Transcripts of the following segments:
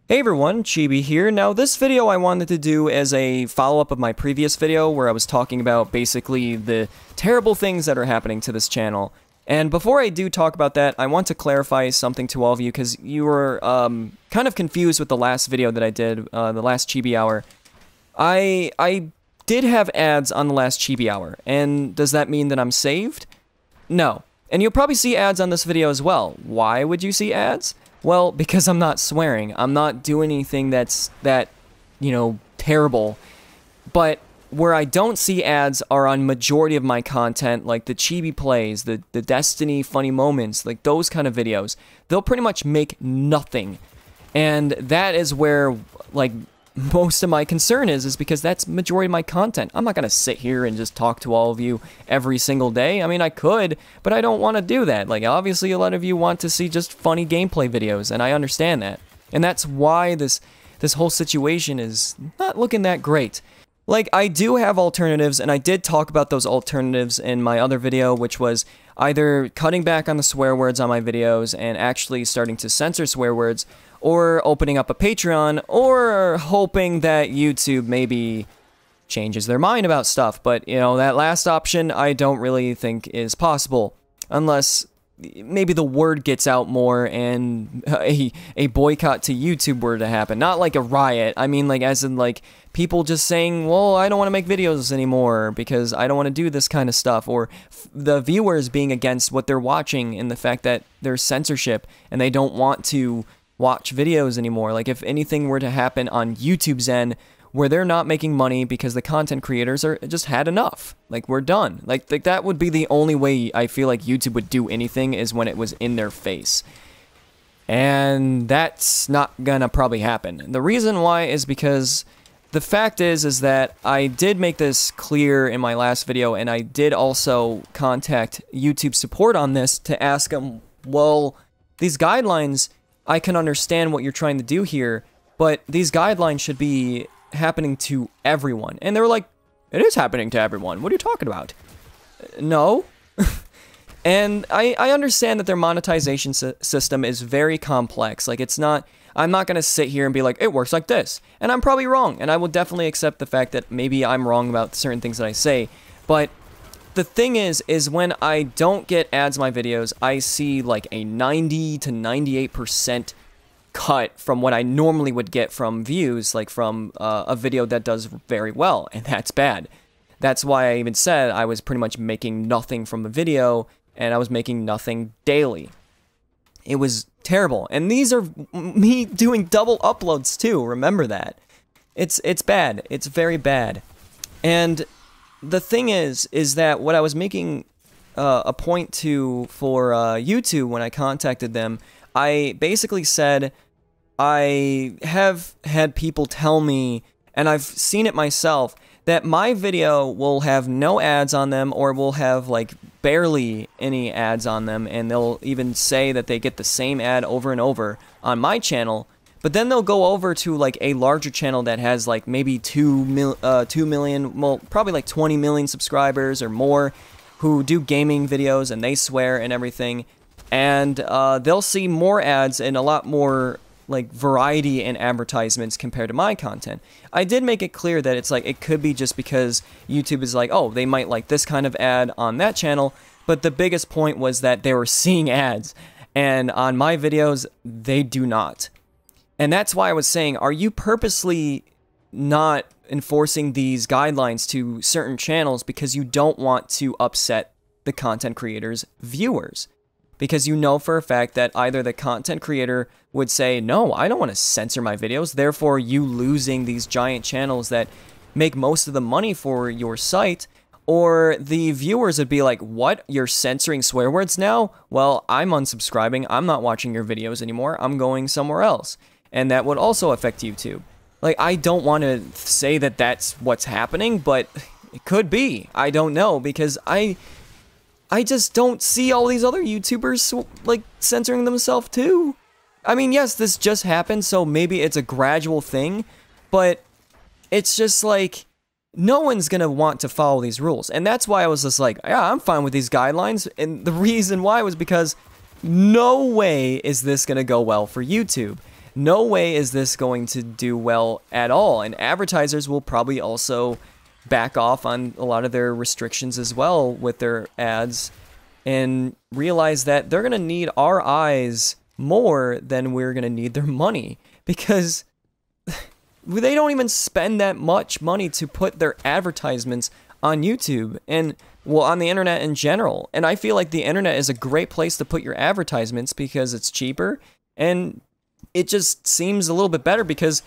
Hey everyone, Chibi here. Now this video I wanted to do as a follow-up of my previous video where I was talking about basically the terrible things that are happening to this channel. And before I do talk about that, I want to clarify something to all of you because you were kind of confused with the last video that I did, the last Chibi Hour. I did have ads on the last Chibi Hour, and does that mean that I'm saved? No. And you'll probably see ads on this video as well. Why would you see ads? Well, because I'm not swearing. I'm not doing anything that's terrible. But where I don't see ads are on majority of my content, like the Chibi Plays, the Destiny Funny Moments, like those kind of videos. They'll pretty much make nothing. And that is where, like, most of my concern is because that's majority of my content. I'm not going to sit here and just talk to all of you every single day. I mean, I could, but I don't want to do that. Like, obviously, a lot of you want to see just funny gameplay videos, and I understand that. And that's why this whole situation is not looking that great. Like, I do have alternatives, and I did talk about those alternatives in my other video, which was either cutting back on the swear words on my videos and actually starting to censor swear words, or opening up a Patreon, or hoping that YouTube maybe changes their mind about stuff. But, you know, that last option I don't really think is possible, unless maybe the word gets out more and a boycott to YouTube were to happen. Not like a riot, I mean like as in like people just saying, well, I don't want to make videos anymore because I don't want to do this kind of stuff, or the viewers being against what they're watching and the fact that there's censorship and they don't want to watch videos anymore. Like if anything were to happen on YouTube's end where they're not making money because the content creators are just had enough, like we're done, like that would be the only way I feel like YouTube would do anything, is when it was in their face. And that's not gonna probably happen. The reason why is because the fact is that I did make this clear in my last video, and I did also contact YouTube support on this to ask them, well, these guidelines, I can understand what you're trying to do here, but these guidelines should be happening to everyone. And they were like, it is happening to everyone. What are you talking about? No. And I understand that their monetization system is very complex. Like, it's not, I'm not going to sit here and be like, it works like this. And I'm probably wrong. And I will definitely accept the fact that maybe I'm wrong about certain things that I say. But the thing is when I don't get ads in my videos, I see like a 90 to 98% cut from what I normally would get from views, like from a video that does very well, and that's bad. That's why I even said I was pretty much making nothing from the video, and I was making nothing daily. It was terrible, and these are me doing double uploads too, remember that. It's bad, it's very bad. And the thing is that what I was making a point to for YouTube when I contacted them, I basically said, I have had people tell me, and I've seen it myself, that my video will have no ads on them, or will have like barely any ads on them, and they'll even say that they get the same ad over and over on my channel. But then they'll go over to like a larger channel that has like maybe 2 million, well, probably like 20 million subscribers or more, who do gaming videos and they swear and everything. And they'll see more ads and a lot more like variety in advertisements compared to my content. I did make it clear that it's like, it could be just because YouTube is like, oh, they might like this kind of ad on that channel. But the biggest point was that they were seeing ads, and on my videos, they do not. And that's why I was saying, are you purposely not enforcing these guidelines to certain channels because you don't want to upset the content creators' viewers? Because you know for a fact that either the content creator would say, no, I don't want to censor my videos, therefore you losing these giant channels that make most of the money for your site, or the viewers would be like, what, you're censoring swear words now? Well, I'm unsubscribing, I'm not watching your videos anymore, I'm going somewhere else. And that would also affect YouTube. Like, I don't want to say that that's what's happening, but it could be. I don't know, because I just don't see all these other YouTubers, like, censoring themselves too. I mean, yes, this just happened, so maybe it's a gradual thing, but it's just like, no one's gonna want to follow these rules. And that's why I was just like, yeah, I'm fine with these guidelines. And the reason why was because no way is this gonna go well for YouTube. no way is this going to do well at all. And advertisers will probably also back off on a lot of their restrictions as well with their ads and realize that they're going to need our eyes more than we're going to need their money, because they don't even spend that much money to put their advertisements on YouTube and, well, on the internet in general. And I feel like the internet is a great place to put your advertisements because it's cheaper, and it just seems a little bit better because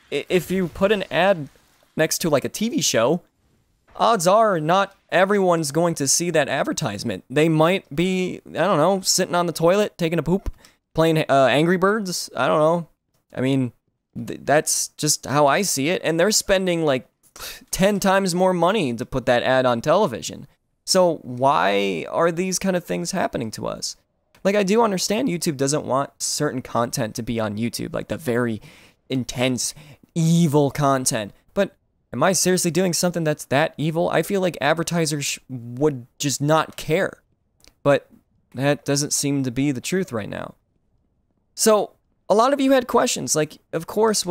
if you put an ad next to like a TV show, odds are not everyone's going to see that advertisement. They might be, I don't know, sitting on the toilet, taking a poop, playing Angry Birds. I don't know. I mean, that's just how I see it. And they're spending like 10 times more money to put that ad on television. So why are these kind of things happening to us? Like, I do understand YouTube doesn't want certain content to be on YouTube, like the very intense, evil content. But am I seriously doing something that's that evil? I feel like advertisers would just not care. But that doesn't seem to be the truth right now. So, a lot of you had questions, like, of course,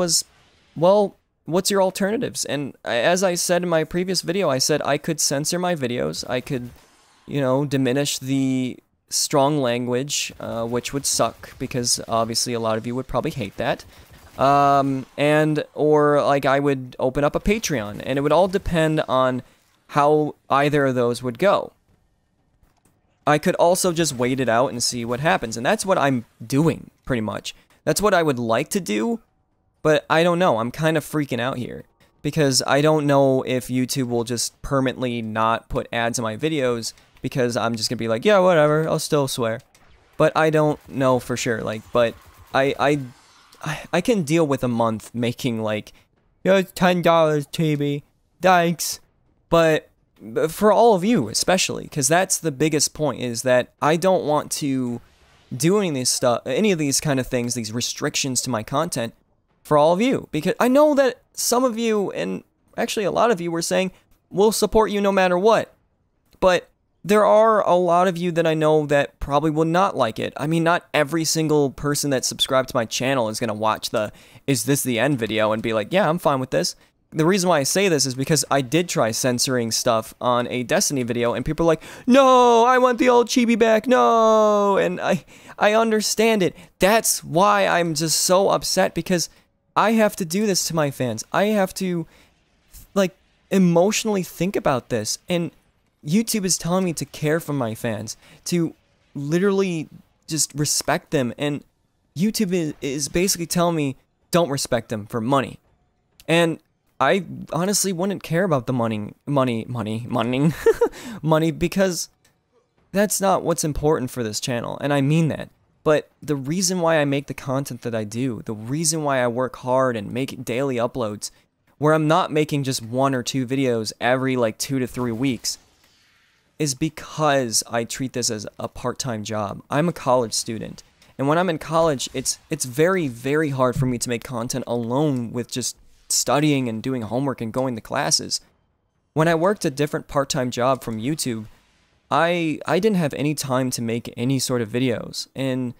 well, what's your alternatives? And as I said in my previous video, I said I could censor my videos. I could, diminish the strong language, which would suck because obviously a lot of you would probably hate that. Or like I would open up a Patreon, and it would all depend on how either of those would go. I could also just wait it out and see what happens, and that's what I'm doing, pretty much. That's what I would like to do, but I don't know. I'm kind of freaking out here, because I don't know if YouTube will just permanently not put ads in my videos, because I'm just gonna be like, yeah, whatever, I'll still swear. But I don't know for sure, but I can deal with a month making like, it's $10, TB, thanks. But for all of you especially, because that's the biggest point, is that I don't want to do any of these kind of things, these restrictions to my content for all of you, because I know that some of you, and actually a lot of you, were saying we'll support you no matter what. But there are a lot of you that I know that probably will not like it. I mean, not every single person that subscribed to my channel is going to watch the "Is This the End" video and be like, yeah, I'm fine with this. The reason why I say this is because I did try censoring stuff on a Destiny video, and people are like, no, I want the old chibi back, no. And I understand it. That's why I'm just so upset, because I have to do this to my fans. I have to, like, emotionally think about this. And YouTube is telling me to care for my fans, to literally just respect them. And YouTube is basically telling me, don't respect them for money. And I honestly wouldn't care about the money, because that's not what's important for this channel, and I mean that. But the reason why I make the content that I do, the reason why I work hard and make daily uploads, where I'm not making just 1 or 2 videos every like 2 to 3 weeks, is because I treat this as a part-time job. I'm a college student, and when I'm in college, it's very, very hard for me to make content alone with just studying and doing homework and going to classes. When I worked a different part-time job from YouTube, I didn't have any time to make any sort of videos, and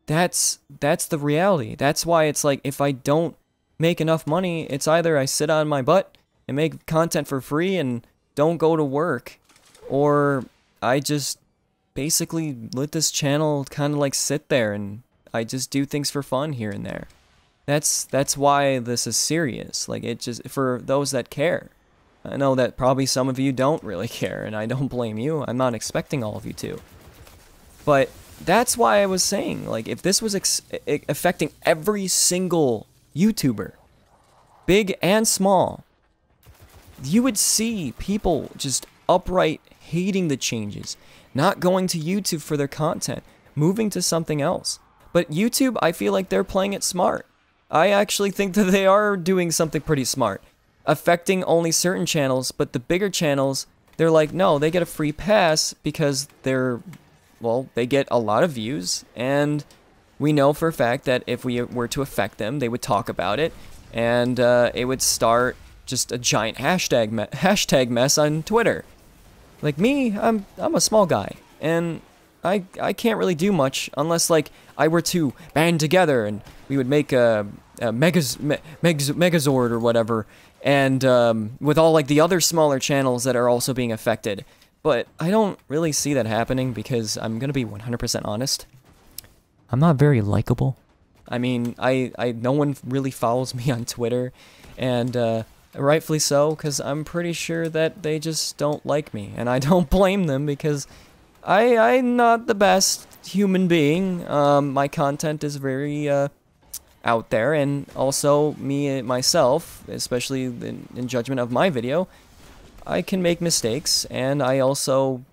that's the reality. That's why it's like, if I don't make enough money, it's either I sit on my butt and make content for free and don't go to work, or I just basically let this channel kind of like sit there and I just do things for fun here and there. That's why this is serious. Like, it just, for those that care. I know that probably some of you don't really care, and I don't blame you. I'm not expecting all of you to. But that's why I was saying, like, if this was affecting every single YouTuber, big and small, you would see people just outright hating the changes, not going to YouTube for their content, moving to something else. But YouTube, I feel like they're playing it smart. I actually think that they are doing something pretty smart, affecting only certain channels, but the bigger channels, they're like, no, they get a free pass because they get a lot of views, and we know for a fact that if we were to affect them, they would talk about it, and it would start just a giant hashtag mess on Twitter. Like me, I'm a small guy, and I can't really do much unless, like, I were to band together and we would make a Megazord or whatever, and with all, like, the other smaller channels that are also being affected. But I don't really see that happening because I'm gonna be 100% honest. I'm not very likable. I mean, no one really follows me on Twitter, and rightfully so, because I'm pretty sure that they just don't like me, and I don't blame them because I'm not the best human being. My content is very out there, and also myself, especially in judgment of my video, I can make mistakes, and I also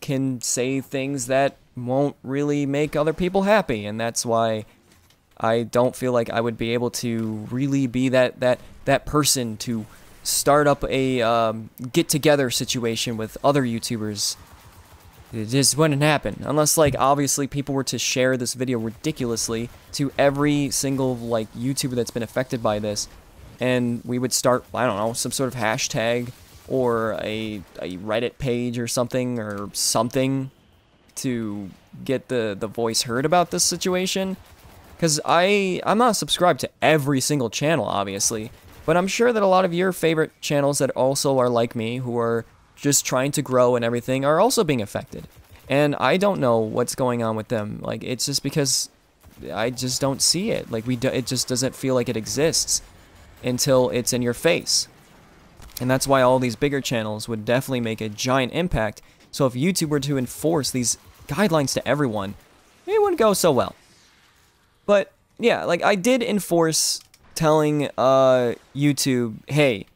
can say things that won't really make other people happy, and that's why I don't feel like I would be able to really be that person to start up a get-together situation with other YouTubers. It just wouldn't happen. Unless, like, obviously people were to share this video ridiculously to every single, like, YouTuber that's been affected by this. And we would start, I don't know, some sort of hashtag or a Reddit page or something to get the voice heard about this situation. Because I'm not subscribed to every single channel, obviously. But I'm sure that a lot of your favorite channels that also are like me, who are just trying to grow and everything, are also being affected. And I don't know what's going on with them. Like, it's just because I just don't see it. Like, it just doesn't feel like it exists until it's in your face. And that's why all these bigger channels would definitely make a giant impact. So if YouTube were to enforce these guidelines to everyone, it wouldn't go so well. But yeah, like, I did enforce telling YouTube, hey,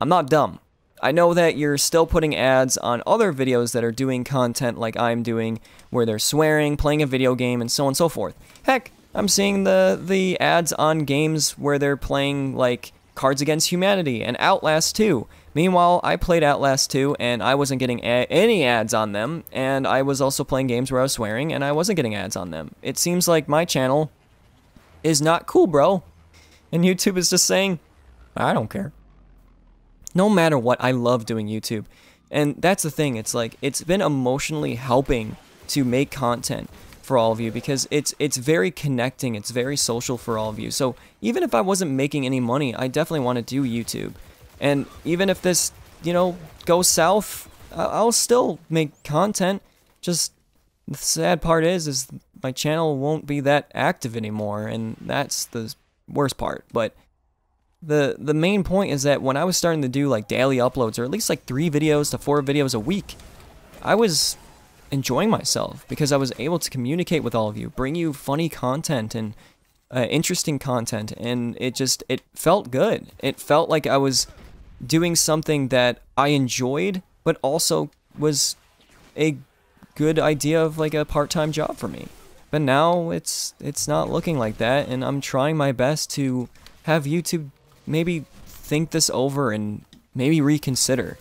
I'm not dumb. I know that you're still putting ads on other videos that are doing content like I'm doing, where they're swearing, playing a video game, and so on and so forth. Heck, I'm seeing the ads on games where they're playing, like, Cards Against Humanity and Outlast 2. Meanwhile, I played Outlast 2, and I wasn't getting any ads on them, and I was also playing games where I was swearing, and I wasn't getting ads on them. It seems like my channel is not cool, bro. And YouTube is just saying, I don't care. No matter what, I love doing YouTube. And that's the thing, it's like, it's been emotionally helping to make content for all of you, because it's very connecting, it's very social for all of you. So even if I wasn't making any money, I definitely want to do YouTube. And even if this, you know, goes south, I'll still make content. Just the sad part is my channel won't be that active anymore, and that's the worst part. But the main point is that when I was starting to do, like, daily uploads, or at least like 3 videos to 4 videos a week, I was enjoying myself because I was able to communicate with all of you, bring you funny content and interesting content, and it felt good. It felt like I was doing something that I enjoyed, but also was a good idea of, like, a part-time job for me. But now it's not looking like that, and I'm trying my best to have YouTube maybe think this over and maybe reconsider.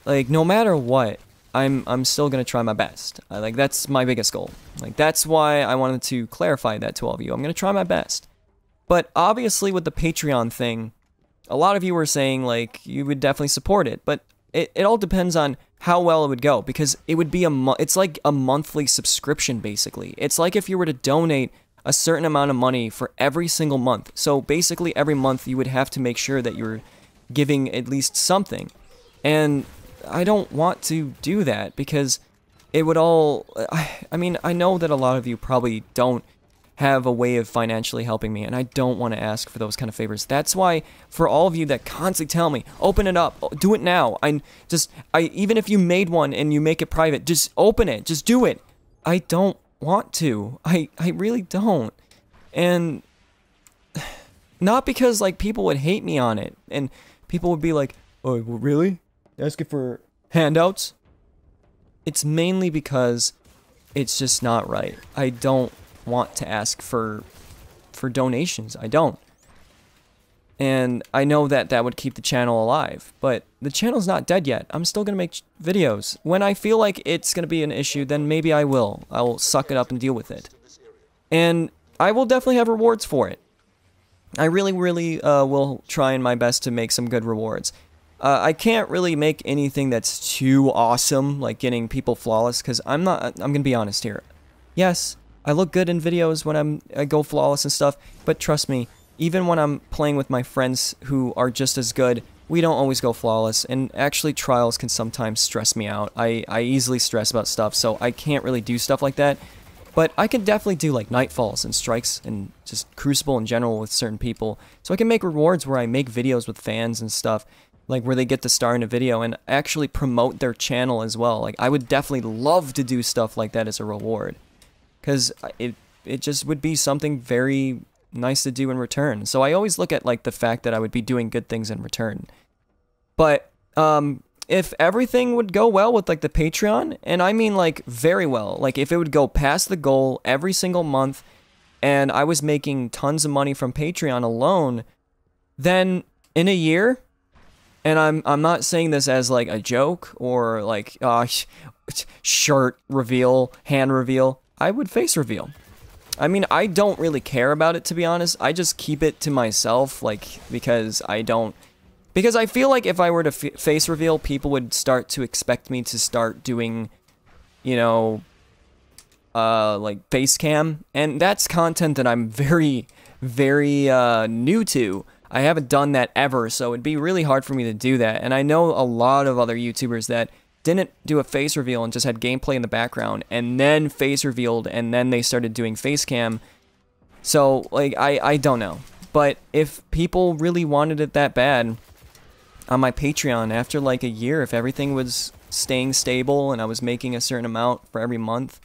Like, no matter what, I'm still gonna try my best. Like, that's my biggest goal. Like, that's why I wanted to clarify that to all of you. I'm gonna try my best. But obviously with the Patreon thing, a lot of you were saying, like, you would definitely support it, but it all depends on how well it would go, because it would be it's like a monthly subscription, basically. It's like if you were to donate a certain amount of money for every single month. So basically every month you would have to make sure that you're giving at least something. And I don't want to do that because it would all... I mean, I know that a lot of you probably don't have a way of financially helping me, and I don't want to ask for those kind of favors. That's why, for all of you that constantly tell me, open it up, do it now. Even if you made one and you make it private, just open it, just do it. I don't want to. I really don't. And not because, like, people would hate me on it and people would be like, oh, well, really? Asking for handouts? It's mainly because it's just not right. I don't want to ask for donations. I don't. And I know that that would keep the channel alive, but the channel's not dead yet. I'm still gonna make videos. When I feel like it's gonna be an issue, then maybe I will. I will suck it up and deal with it. And I will definitely have rewards for it. I really will try my best to make some good rewards. I can't really make anything that's too awesome, like getting people flawless, because I'm gonna be honest here. Yes, I look good in videos when I go flawless and stuff, but trust me, even when I'm playing with my friends who are just as good, we don't always go flawless, and actually trials can sometimes stress me out. I easily stress about stuff, so I can't really do stuff like that. But I can definitely do like nightfalls and strikes and just Crucible in general with certain people. So I can make rewards where I make videos with fans and stuff, like where they get to star in a video and actually promote their channel as well. Like I would definitely love to do stuff like that as a reward, because it just would be something very nice to do in return. So I always look at like the fact that I would be doing good things in return. But if everything would go well with like the Patreon, and I mean like very well, like if it would go past the goal every single month and I was making tons of money from Patreon alone, then in a year, and I'm not saying this as like a joke or like shirt reveal, hand reveal, I would face reveal. I mean, I don't really care about it, to be honest. I just keep it to myself, like, because I feel like if I were to face reveal, people would start to expect me to start doing, you know, like face cam, and that's content that I'm very, very new to. I haven't done that ever, so it'd be really hard for me to do that, and I know a lot of other YouTubers that didn't do a face reveal and just had gameplay in the background, and then face revealed, and then they started doing face cam. So, like, I don't know. But if people really wanted it that bad, on my Patreon, after like a year, if everything was staying stable and I was making a certain amount for every month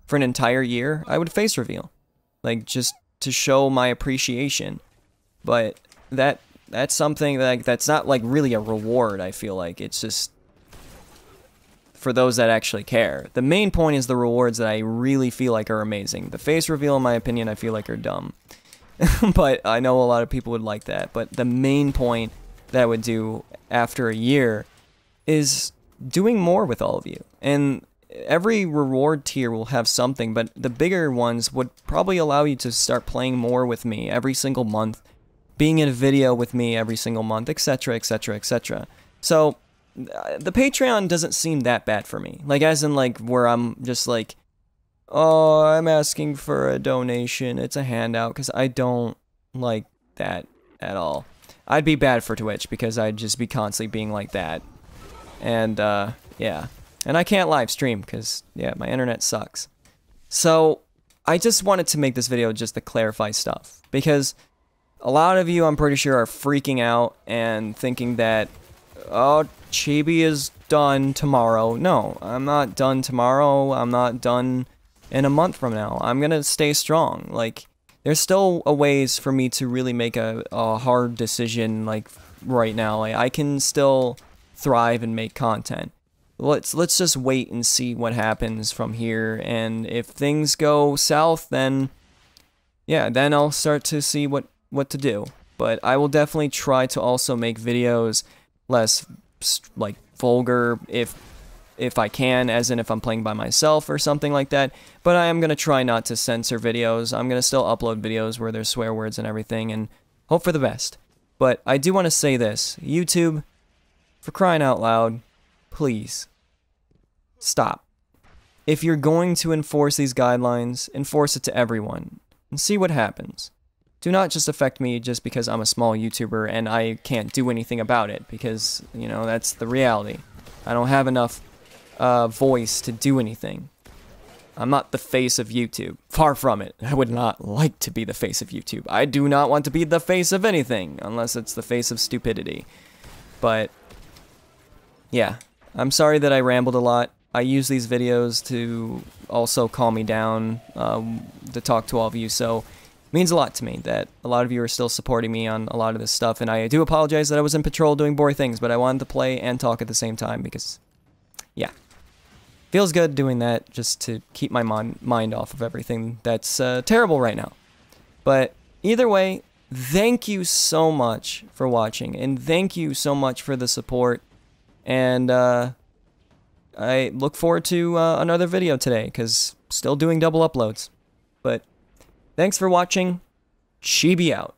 for an entire year, I would face reveal. Like, just to show my appreciation. But that's something that, that's not like really a reward, I feel like. It's just for those that actually care. The main point is the rewards that I really feel like are amazing. The face reveal, in my opinion, I feel like are dumb. But I know a lot of people would like that. But the main point that I would do after a year is doing more with all of you. And every reward tier will have something, but the bigger ones would probably allow you to start playing more with me every single month, being in a video with me every single month, etc., etc., etc. So the Patreon doesn't seem that bad for me. Like, as in, like, where I'm just like, oh, I'm asking for a donation, it's a handout, because I don't like that at all. I'd be bad for Twitch, because I'd just be constantly being like that. And, yeah. And I can't live stream, because, yeah, my internet sucks. So, I just wanted to make this video just to clarify stuff, because a lot of you, I'm pretty sure, are freaking out and thinking that, oh, Chibi is done tomorrow. No, I'm not done tomorrow. I'm not done in a month from now. I'm gonna stay strong. Like, there's still a ways for me to really make a hard decision, like, right now. Like, I can still thrive and make content. Let's just wait and see what happens from here, and if things go south, then, yeah, then I'll start to see what to do. But I will definitely try to also make videos less, like, vulgar if I can, as in if I'm playing by myself or something like that. But I am going to try not to censor videos. I'm going to still upload videos where there's swear words and everything, and hope for the best. But I do want to say this. YouTube, for crying out loud, please, stop. If you're going to enforce these guidelines, enforce it to everyone, and see what happens. Do not just affect me just because I'm a small YouTuber and I can't do anything about it, because, you know, that's the reality. I don't have enough voice to do anything. I'm not the face of YouTube. Far from it. I would not like to be the face of YouTube. I do not want to be the face of anything, unless it's the face of stupidity. But, yeah. I'm sorry that I rambled a lot. I use these videos to also calm me down, to talk to all of you, so it means a lot to me that a lot of you are still supporting me on a lot of this stuff, and I do apologize that I was in patrol doing boring things, but I wanted to play and talk at the same time, because, yeah. Feels good doing that, just to keep my mind off of everything that's terrible right now. But either way, thank you so much for watching, and thank you so much for the support, and I look forward to another video today, because still doing double uploads. But thanks for watching. Chibi out.